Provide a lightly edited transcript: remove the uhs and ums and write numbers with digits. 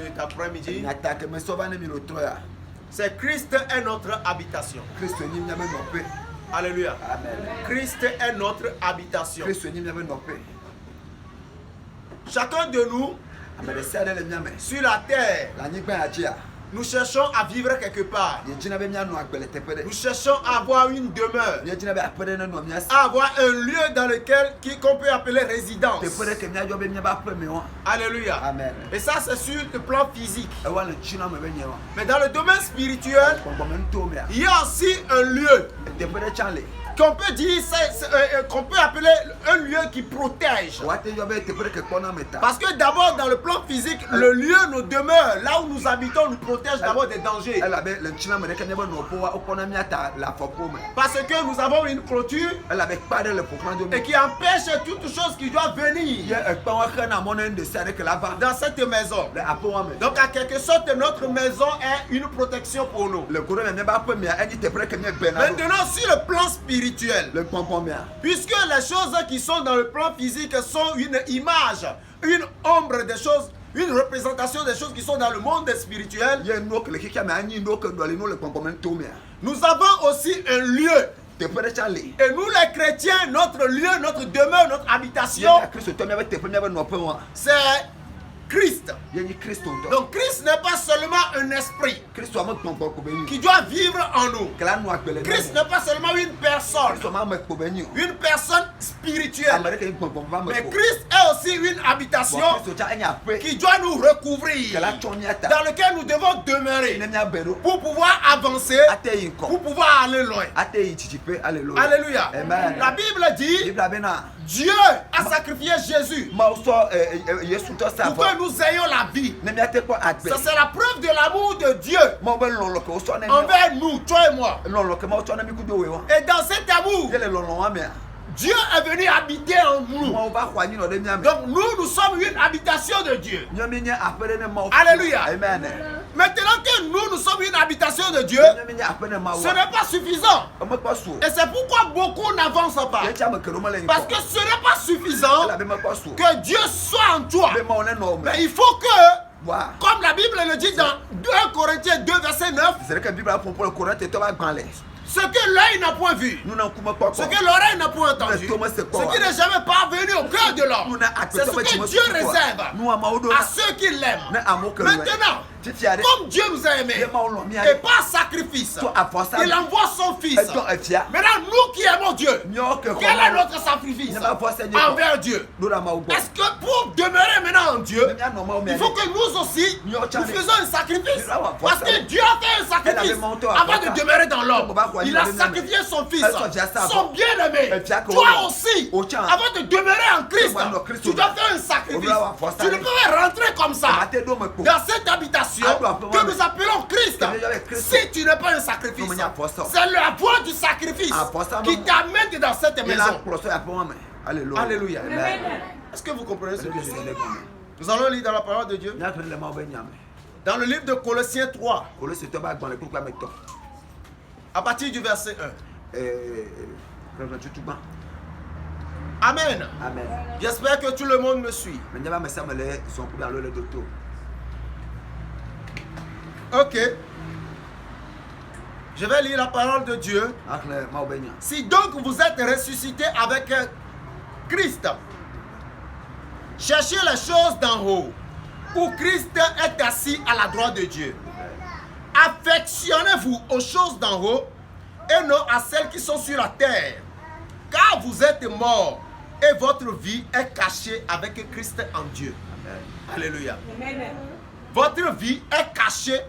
cet après-midi, c'est Christ est notre habitation. Alléluia. Christ est notre habitation. Chacun de nous, sur la terre, nous cherchons à vivre quelque part. Nous cherchons à avoir une demeure, à avoir un lieu dans lequel qu'on peut appeler résidence. Alléluia. Amen. Et ça, c'est sur le plan physique. Mais dans le domaine spirituel, il y a aussi un lieu qu'on peut dire, qu'on peut appeler un lieu qui protège. Parce que d'abord, dans le plan physique, le lieu, nos demeures, là où nous habitons, nous protège d'abord des dangers. Parce que nous avons une clôture et qui empêche toute chose qui doit venir dans cette maison. Donc, en quelque sorte, notre maison est une protection pour nous. Maintenant, sur le plan spirituel, puisque les choses qui sont dans le plan physique sont une image, une ombre des choses, une représentation des choses qui sont dans le monde spirituel, nous avons aussi un lieu. Et nous les chrétiens, notre lieu, notre demeure, notre habitation, c'est Christ. Donc Christ n'est pas seulement un esprit qui doit vivre en nous. Christ n'est pas seulement une personne spirituelle. Mais Christ est aussi une habitation qui doit nous recouvrir, dans laquelle nous devons demeurer pour pouvoir avancer, pour pouvoir aller loin. Alléluia. La Bible dit, Dieu a sacrifié Jésus pour que nous ayons la vie. Ça, c'est la preuve de l'amour de Dieu envers nous, toi et moi. Et dans cet amour, Dieu est venu habiter en nous. Donc nous sommes une habitation de Dieu. Alléluia. Maintenant que nous sommes une habitation de Dieu, ce n'est pas suffisant. Et c'est pourquoi beaucoup n'avancent pas. Parce que ce n'est pas suffisant que Dieu soit en toi. Mais il faut que, comme la Bible le dit dans 2 Corinthiens 2 verset 9, ce que l'œil n'a point vu, ce que l'oreille n'a point entendu, ce qui n'est jamais parvenu au cœur de l'homme, c'est ce que Dieu réserve à ceux qui l'aiment. Maintenant, comme Dieu nous a aimés, et par sacrifice, il envoie son Fils. Maintenant, nous qui aimons Dieu, quel est notre sacrifice envers Dieu? Est-ce que pour demeurer maintenant en Dieu, il faut que nous aussi, nous faisons un sacrifice? Parce que Dieu a fait un sacrifice avant de demeurer dans l'homme. Il a sacrifié son Fils, son bien-aimé. Toi aussi, avant de demeurer en Christ, tu dois faire un sacrifice. Tu ne peux pas rentrer comme ça dans cette habitation que nous appelons Christ si tu n'es pas un sacrifice. C'est la voie du sacrifice qui t'amène dans cette maison. Alléluia. Est-ce que vous comprenez ce que je dis? Nous allons lire dans la parole de Dieu. Dans le livre de Colossiens 3, à partir du verset 1. Amen. J'espère que tout le monde me suit. Ok. Je vais lire la parole de Dieu. Si donc vous êtes ressuscités avec Christ, cherchez les choses d'en haut, où Christ est assis à la droite de Dieu. Affectionnez-vous aux choses d'en haut et non à celles qui sont sur la terre. Car vous êtes morts et votre vie est cachée avec Christ en Dieu. Amen. Alléluia. Amen. Votre vie est cachée